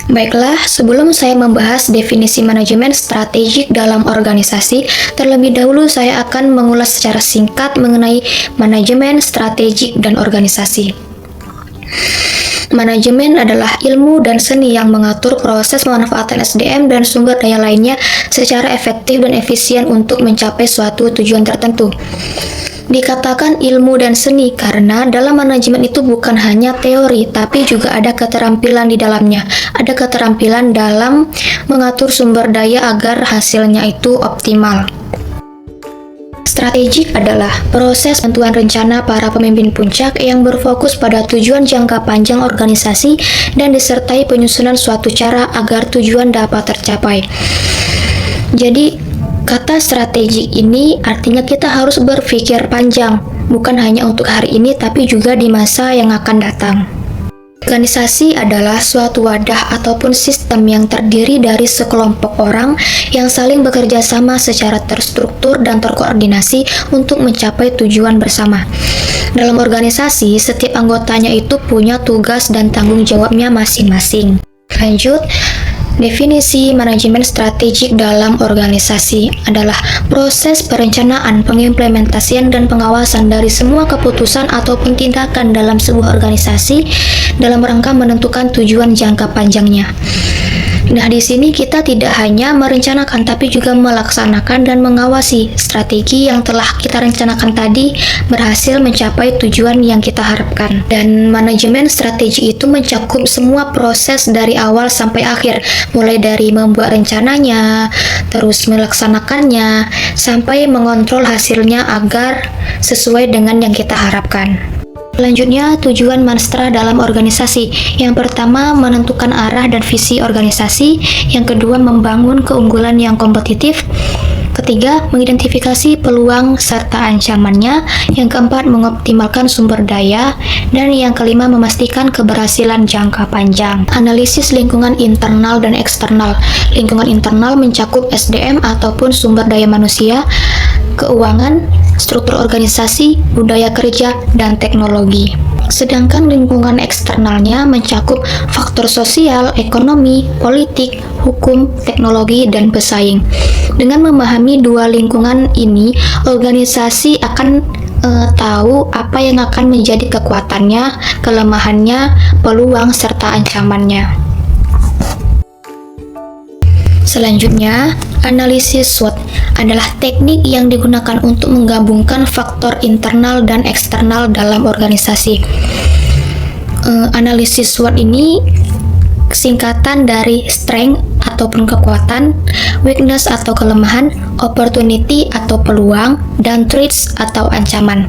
Baiklah, sebelum saya membahas definisi manajemen strategik dalam organisasi, terlebih dahulu saya akan mengulas secara singkat mengenai manajemen strategik dan organisasi. Manajemen adalah ilmu dan seni yang mengatur proses pemanfaatan SDM dan sumber daya lainnya secara efektif dan efisien untuk mencapai suatu tujuan tertentu. Dikatakan ilmu dan seni karena dalam manajemen itu bukan hanya teori, tapi juga ada keterampilan di dalamnya. Ada keterampilan dalam mengatur sumber daya agar hasilnya itu optimal. Strategik adalah proses tentuan rencana para pemimpin puncak yang berfokus pada tujuan jangka panjang organisasi dan disertai penyusunan suatu cara agar tujuan dapat tercapai. Jadi, kata strategik ini artinya kita harus berpikir panjang, bukan hanya untuk hari ini tapi juga di masa yang akan datang. Organisasi adalah suatu wadah ataupun sistem yang terdiri dari sekelompok orang yang saling bekerja sama secara terstruktur dan terkoordinasi untuk mencapai tujuan bersama. Dalam organisasi, setiap anggotanya itu punya tugas dan tanggung jawabnya masing-masing. Lanjut, definisi manajemen strategik dalam organisasi adalah proses perencanaan, pengimplementasian, dan pengawasan dari semua keputusan ataupun tindakan dalam sebuah organisasi dalam rangka menentukan tujuan jangka panjangnya. Nah, di sini kita tidak hanya merencanakan tapi juga melaksanakan dan mengawasi strategi yang telah kita rencanakan tadi berhasil mencapai tujuan yang kita harapkan. Dan manajemen strategi itu mencakup semua proses dari awal sampai akhir, mulai dari membuat rencananya, terus melaksanakannya, sampai mengontrol hasilnya agar sesuai dengan yang kita harapkan. Selanjutnya, tujuan Manstra dalam organisasi. Yang pertama, menentukan arah dan visi organisasi. Yang kedua, membangun keunggulan yang kompetitif. Ketiga, mengidentifikasi peluang serta ancamannya. Yang keempat, mengoptimalkan sumber daya. Dan yang kelima, memastikan keberhasilan jangka panjang. Analisis lingkungan internal dan eksternal. Lingkungan internal mencakup SDM ataupun sumber daya manusia, keuangan, struktur organisasi, budaya kerja, dan teknologi. Sedangkan lingkungan eksternalnya mencakup faktor sosial, ekonomi, politik, hukum, teknologi, dan pesaing. Dengan memahami dua lingkungan ini, organisasi akan tahu apa yang akan menjadi kekuatannya, kelemahannya, peluang, serta ancamannya. Selanjutnya, analisis SWOT adalah teknik yang digunakan untuk menggabungkan faktor internal dan eksternal dalam organisasi. Analisis SWOT ini singkatan dari strength ataupun kekuatan, weakness atau kelemahan, opportunity atau peluang, dan threats atau ancaman.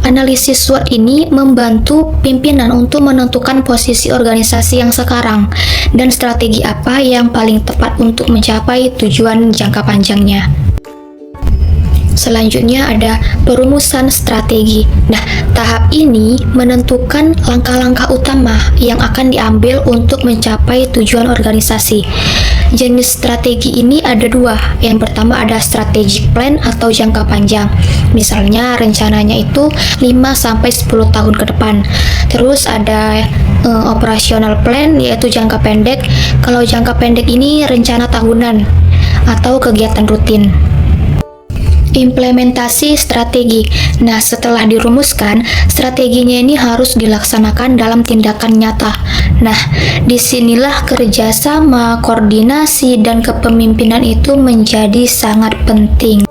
Analisis SWOT ini membantu pimpinan untuk menentukan posisi organisasi yang sekarang dan strategi apa yang paling tepat untuk mencapai tujuan jangka panjangnya. Selanjutnya ada perumusan strategi. Nah, tahap ini menentukan langkah-langkah utama yang akan diambil untuk mencapai tujuan organisasi. Jenis strategi ini ada dua. Yang pertama ada strategic plan atau jangka panjang. Misalnya rencananya itu 5-10 tahun ke depan. Terus ada operational plan yaitu jangka pendek. Kalau jangka pendek ini rencana tahunan atau kegiatan rutin. Implementasi strategi. Nah, setelah dirumuskan, strateginya ini harus dilaksanakan dalam tindakan nyata. Nah, disinilah kerjasama, koordinasi, dan kepemimpinan itu menjadi sangat penting.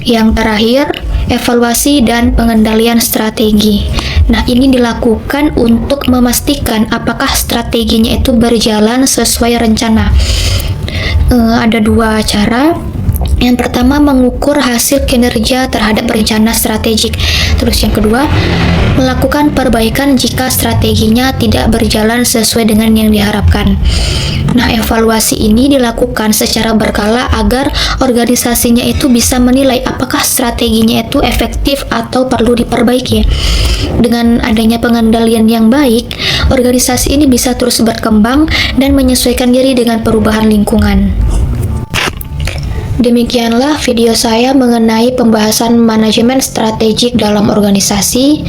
Yang terakhir, evaluasi dan pengendalian strategi. Nah, ini dilakukan untuk memastikan apakah strateginya itu berjalan sesuai rencana. Ada dua cara. Yang pertama, mengukur hasil kinerja terhadap rencana strategik. Terus yang kedua, melakukan perbaikan jika strateginya tidak berjalan sesuai dengan yang diharapkan. Nah, evaluasi ini dilakukan secara berkala agar organisasinya itu bisa menilai apakah strateginya itu efektif atau perlu diperbaiki. Dengan adanya pengendalian yang baik, organisasi ini bisa terus berkembang dan menyesuaikan diri dengan perubahan lingkungan. Demikianlah video saya mengenai pembahasan manajemen strategik dalam organisasi.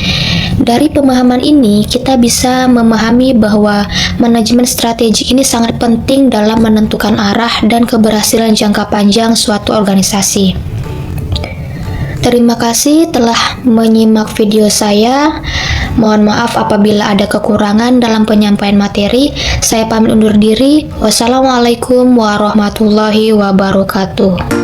Dari pemahaman ini, kita bisa memahami bahwa manajemen strategi ini sangat penting dalam menentukan arah dan keberhasilan jangka panjang suatu organisasi. Terima kasih telah menyimak video saya. Mohon maaf apabila ada kekurangan dalam penyampaian materi. Saya pamit undur diri. Wassalamualaikum warahmatullahi wabarakatuh.